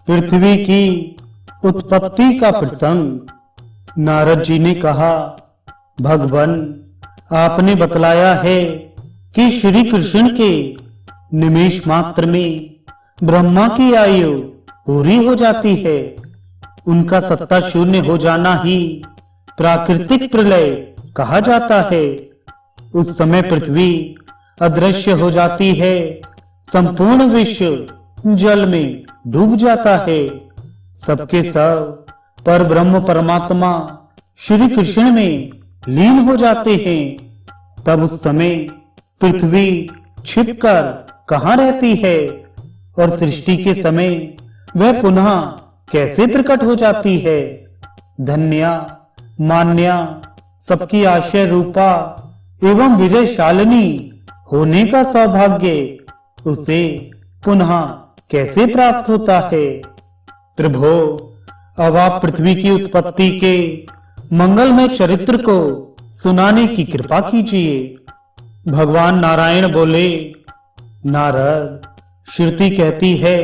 पृथ्वी की उत्पत्ति का प्रसंग। नारद जी ने कहा, भगवान आपने बतलाया है कि श्री कृष्ण के निमेष मात्र में ब्रह्मा की आयु पूरी हो जाती है। उनका सत्ता शून्य हो जाना ही प्राकृतिक प्रलय कहा जाता है। उस समय पृथ्वी अदृश्य हो जाती है, संपूर्ण विश्व जल में डूब जाता है। सबके सब पर ब्रह्म परमात्मा श्री कृष्ण में लीन हो जाते हैं। तब उस समय पृथ्वी छिपकर कहाँ रहती है और सृष्टि के समय वह पुनः कैसे प्रकट हो जाती है। धन्या मान्या सबकी आश्रय रूपा एवं विजयशालिनी होने का सौभाग्य उसे पुनः कैसे प्राप्त होता है। प्रभो, अब आप पृथ्वी की उत्पत्ति के मंगलमय चरित्र को सुनाने की कृपा कीजिए। भगवान नारायण बोले, नारद, श्रुति कहती है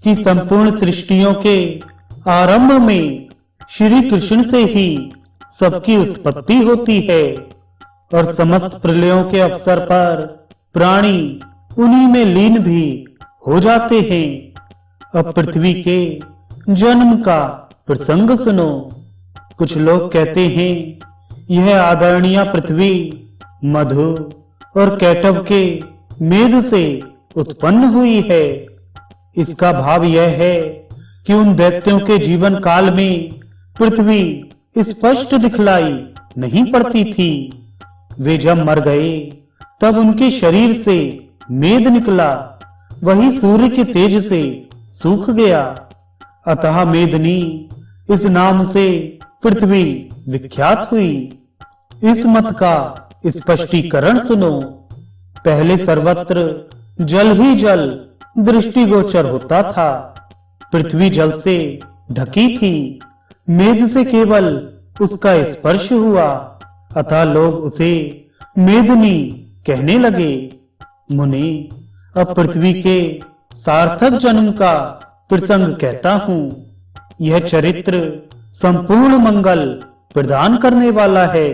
कि संपूर्ण सृष्टियों के आरंभ में श्री कृष्ण से ही सबकी उत्पत्ति होती है और समस्त प्रलयों के अवसर पर प्राणी उन्हीं में लीन भी हो जाते हैं। अब पृथ्वी के जन्म का प्रसंग सुनो। कुछ लोग कहते हैं यह आदरणीय पृथ्वी मधु और कैटव के मेद से उत्पन्न हुई है। इसका भाव यह है कि उन दैत्यों के जीवन काल में पृथ्वी स्पष्ट दिखलाई नहीं पड़ती थी। वे जब मर गए तब उनके शरीर से मेद निकला, वही सूर्य के तेज से सूख गया। अतः मेदनी इस नाम से पृथ्वी विख्यात हुई। इस मत का स्पष्टीकरण सुनो। पहले सर्वत्र जल ही जल दृष्टिगोचर होता था। पृथ्वी जल से ढकी थी, मेद से केवल उसका स्पर्श हुआ। अतः लोग उसे मेदनी कहने लगे। मुनि, अब पृथ्वी के सार्थक जन्म का प्रसंग कहता हूँ। यह चरित्र संपूर्ण मंगल प्रदान करने वाला है।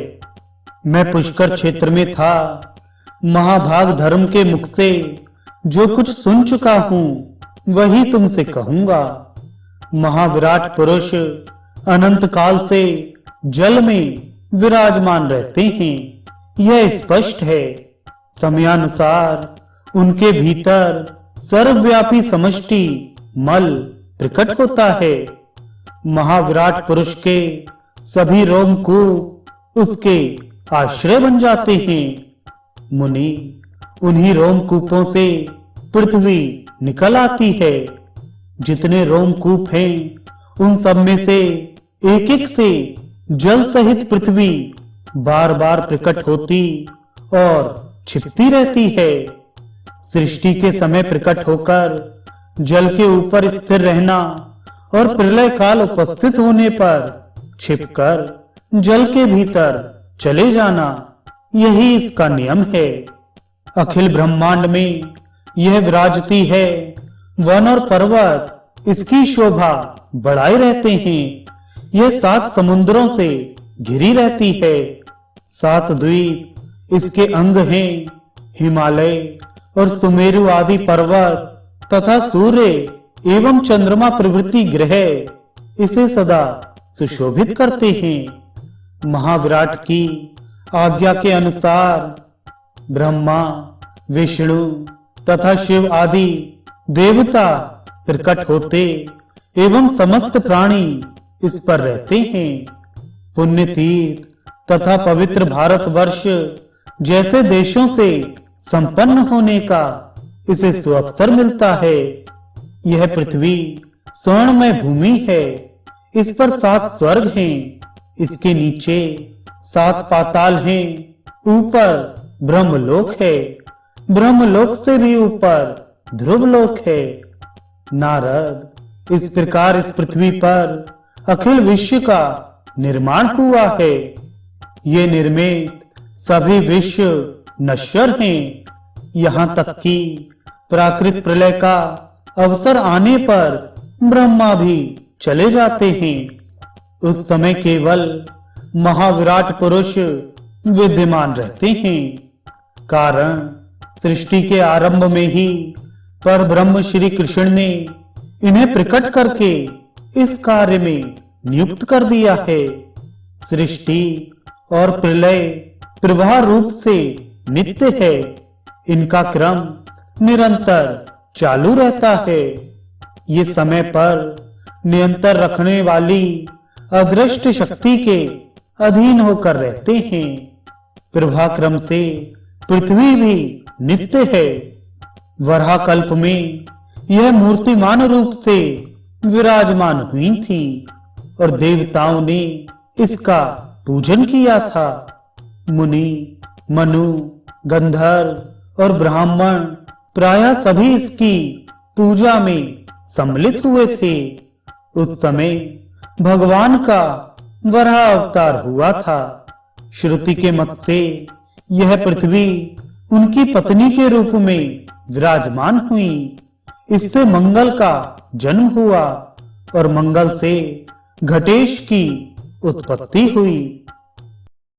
मैं पुष्कर क्षेत्र में था। महाभाग धर्म के मुख से जो कुछ सुन चुका हूँ वही तुमसे कहूंगा। महाविराट पुरुष अनंत काल से जल में विराजमान रहते हैं, यह स्पष्ट है। समयानुसार उनके भीतर सर्वव्यापी समष्टि मल प्रकट होता है। महाविराट पुरुष के सभी रोमकूप उसके आश्रय बन जाते हैं। मुनि, उन्हीं रोमकूपों से पृथ्वी निकल आती है। जितने रोमकूप हैं उन सब में से एक एक से जल सहित पृथ्वी बार बार प्रकट होती और छिपती रहती है। सृष्टि के समय प्रकट होकर जल के ऊपर स्थिर रहना और प्रलय काल उपस्थित होने पर छिपकर जल के भीतर चले जाना, यही इसका नियम है। अखिल ब्रह्मांड में यह विराजती है। वन और पर्वत इसकी शोभा बढ़ाए रहते हैं। यह 7 समुद्रों से घिरी रहती है। 7 द्वीप इसके अंग हैं। हिमालय और सुमेरु आदि पर्वत तथा सूर्य एवं चंद्रमा प्रभृति ग्रह इसे सदा सुशोभित करते हैं। महाविराट की आज्ञा के अनुसार ब्रह्मा, विष्णु तथा शिव आदि देवता प्रकट होते एवं समस्त प्राणी इस पर रहते हैं। पुण्य तीर्थ तथा पवित्र भारतवर्ष जैसे देशों से संपन्न होने का इसे सुअवसर मिलता है। यह पृथ्वी स्वर्णमय भूमि है। इस पर 7 स्वर्ग हैं। इसके नीचे 7 पाताल हैं। ऊपर ब्रह्मलोक है। ब्रह्मलोक से भी ऊपर ध्रुवलोक है। नारद, इस प्रकार इस पृथ्वी पर अखिल विश्व का निर्माण हुआ है। ये निर्मित सभी विश्व नश्वर हैं। यहाँ तक कि प्राकृत प्रलय का अवसर आने पर ब्रह्मा भी चले जाते हैं। उस समय केवल महाविराट पुरुष विद्यमान रहते हैं। कारण सृष्टि के आरंभ में ही पर ब्रह्म श्री कृष्ण ने इन्हें प्रकट करके इस कार्य में नियुक्त कर दिया है। सृष्टि और प्रलय प्रवाह रूप से नित्य है। इनका क्रम निरंतर चालू रहता है। ये समय पर नियंत्रण रखने वाली अदृष्ट शक्ति के अधीन होकर रहते हैं। प्रवाह क्रम से पृथ्वी भी नित्य है। वराह कल्प में यह मूर्तिमान रूप से विराजमान हुई थी और देवताओं ने इसका पूजन किया था। मुनि, मनु, गंधर्व और ब्राह्मण प्रायः सभी इसकी पूजा में सम्मिलित हुए थे। उस समय भगवान का वराह अवतार हुआ था। श्रुति के मत से यह पृथ्वी उनकी पत्नी के रूप में विराजमान हुई। इससे मंगल का जन्म हुआ और मंगल से घटेश की उत्पत्ति हुई।